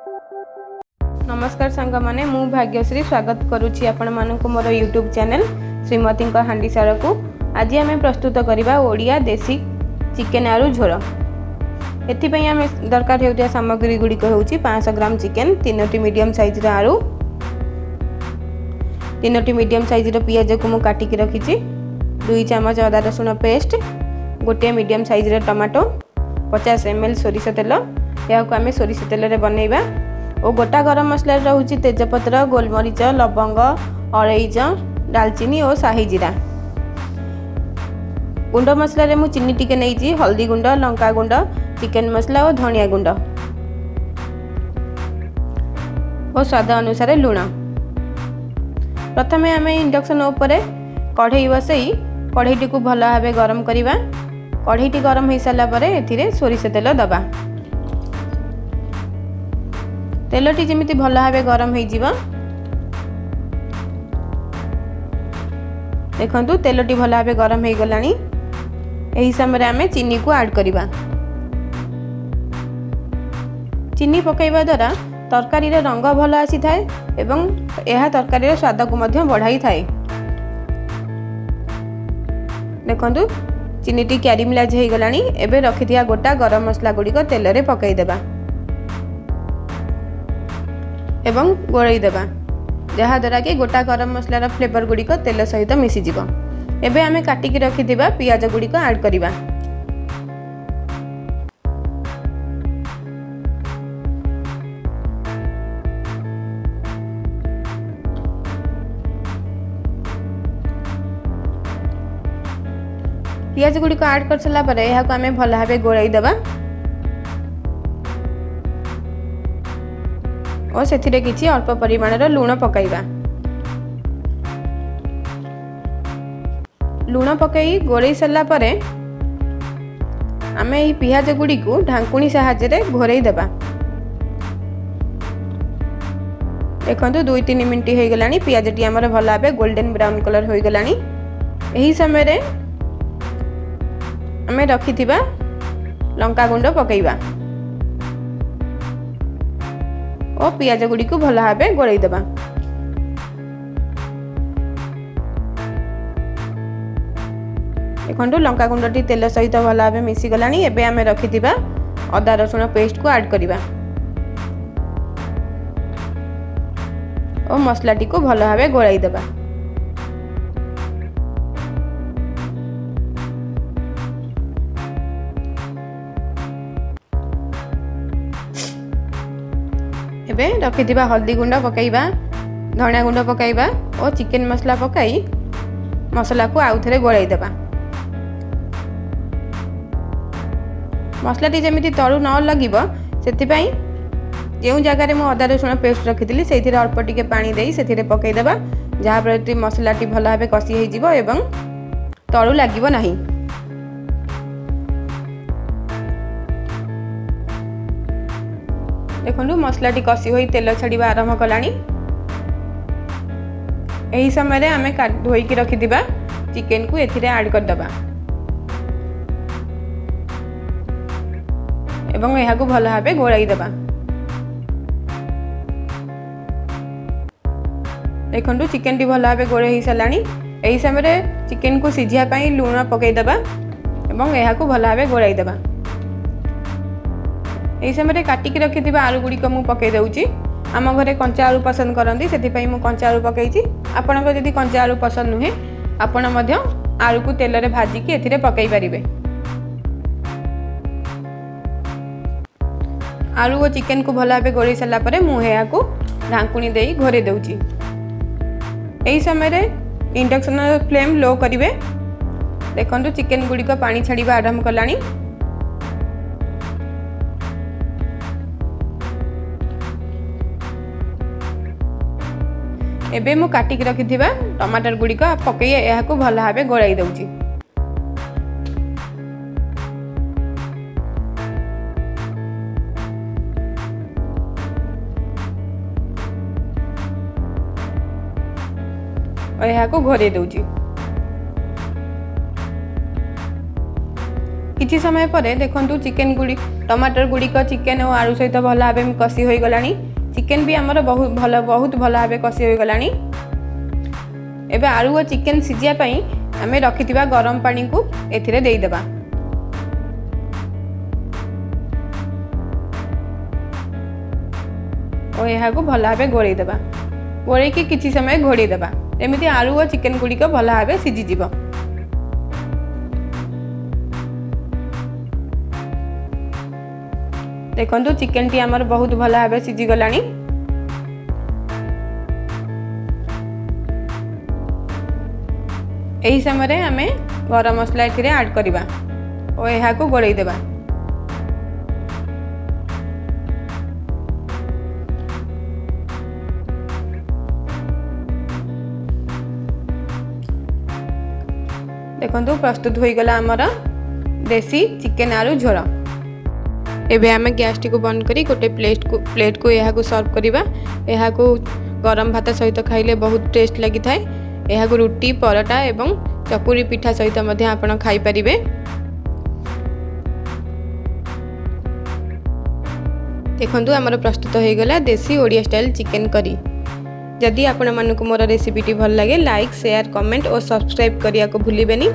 नमस्कार सांग माने मु भाग्यश्री स्वागत करुछि आपण मानकु मोर यूट्यूब चैनल श्रीमती हांडीसार को। आज आम प्रस्तुत करवा ओडिया देसी चिकेन आलू झोल। एथिपई आम दरकार होता सामग्री गुड़िक हूँ 500 ग्राम चिकेन, 3टी मीडियम साइज आलू, 3टी मीडियम साइज पियाज को मु काटिक रखी, 2 चामच अदा रसुण पेस्ट, गोटे मीडियम साइज टमाटो, 50 ml सोरिष तेल। या आम सोरिष तेल रे बनैबा और गोटा गरम मसला रोचे तेजपत्र, गोलमरीच, लवंग, अलैच, दालचीनी और शाही जीरा। गुंड मसला रे मु चीनी टिके नहीं, हल्दी गुंड, लंका गुंड, चिकेन मसला और धनिया गुंड और स्वाद अनुसार लुण। प्रथमे आम इंडक्शन उपरे कढ़ई बसई कढ़ईटी को भल भाव गरम करवा। कढ़ईटी गरम हो सारा पर एथिरे सोरिष तेल दबा। तेलटी जमिति भल भाव गरम हो देखु, तेलटी भल भाव गरम हो गलानी। एही समय आम चीनी को ऐड करवा। चीनी पकाइबा द्वारा तरकारी रे रंग भल आसी थाए एवं यह तरकारी रे स्वाद को मध्य बढ़ाई थाए। देखु चीनीटी क्यारिमलाज हो गलानी। एबे रखिथिया गोटा गरम मसला गुड़िक तेल रे पकाई देबा एवं गोलई देबा, जहा द्वारा कि गोटा गरम मसलार फ्लेवर गुड़िक तेल सहित मिसीजिव। एबे आमे काटिकी रखिथिबा पियाज गुड़िक ऐड करवा। पियाज गुड़िक ऐड कर सारा पर यह आमे भल भाव गोलई देबा और सेथिरे किछि अल्प परिमाणर लूण पकाइबा। लूण पकई गोलई सारा परे आमे एही पियाज गुड़ी को ढांकुणी साहाय्य रे घोरई देबा। देखंतु 2-3 मिनिट हो गलानी। पियाजटी हमर भल भाबे गोल्डन ब्राउन कलर हो गलानी। एही समय रे आमे रखिथिबा लंका गुंड पकईबा और पियाज गुड़ी को भल भाव गोलई देबा। देखो लंका गुंडटी तेल सहित भल भाव मिसी गलानी। एबे आमे रखिथिबा अदा रसुण पेस्ट को ऐड करवा और मसलाटी को भल भाव गोलई देबा। एबे रखिथिबा हल्दी गुंड पकाइबा, धनिया गुंड पकाइबा और चिकेन मसला पकाई मसला को आउ थरे गोलई देबा। मसलाटी जमिति तळु न लगिबो सेथिपई जेउ जगार मु अदा रसुण पेस्ट रखिथिली सेथिरे अल्प टिके पानी देई सेथिरे पकाई देबा, जहा प्रति मसलाटी भल भाबे कसी होई जिवो एवं तळु लागिबो नाही। देखु मसलाटी कसी हो तेल छाड़ा आरंभ कलानी। एही समय रे आमे धोईकी रखिथिबा चिकेन को एथिरे ऐड कर दबा एवं एहा को भल भाबे गोलाई दबा। देखंतु चिकेन टी भल भाबे गोळे ही सलानी। एही समय रे चिकेन को सिझिया पई लूण पकाई दबा एवं एहा को भल भाबे गोलाई दबा। एही समय काटिकी रखिथिबा आलू गुड़िक मु पकाई दउची। आम घरे कंचा आलू पसंद करती से मु कंचा आलू पकईची। आपनको जदि कंचा आलू पसंद नुहे आपण मध्य आलू को तेल रे भाजिकी एथिरे पकई पारिबे। आलू और चिकेन को भल भाबे गोळई सारा पर मु एहा को ढांकुणी देई घोरे दउची। एही समय रे इंडक्शन फ्लेम लो करिवे। देखंतु चिकेन गुड़िक पानी छाड़ीबा आरंभ कलानी। एबे मु काटिक रखिथिबा टमाटर गुड़िक पकई एहा को भल भाबे गोळई दउची। और एहा को घोरे दउची। किछि समय पर देखंतु चिकेन गुडी टमाटर गुड़िक चिकेन और आलू सहित भल भाव कषि हो गलानी। चिकेन भी आमर बहुत भल भाव कषि हो गलानी। एबे आलू और चिकेन सिझिया पई आमे रखिथिबा गरम पानी को एथिरे देई देबा। और यहाँ को भल भाव गोड़े देबा। गोड़े की किछि समय घोड़ी देबा एमिति आलू और चिकेन गुड़िक भल भाव सिझी जिवो। देखंतु चिकेन टी आमर बहुत भल भाव सिझी गलानी। एही समय आमे गरम मसला एथिरे ऐड करिबा और यहाँ को गोड़े देबा। देखंतु प्रस्तुत हो गला आमर देसी चिकेन आलू झोल। एबे आमे गैस टी को बंद करी गोटे प्लेट को यहाँ को सर्व करिबा। यहाँ को गरम भात सहित खाइले बहुत टेस्ट लगी थाए। यहाँ को रुटी परोटा एवं चकुरी पिठा सहित मध्य आपण खाई परिबे। देखंतु आमर प्रस्तुत हो गला देसी ओडिया स्टाइल चिकेन करी। जदि आपण मानक मोर रेसिपीटी भल लगे लाइक शेयर कमेंट और सब्सक्राइब करिया को भूलिबेनी।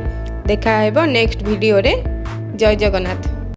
देखा हेबो नेक्स्ट वीडियो रे। जय जगन्नाथ।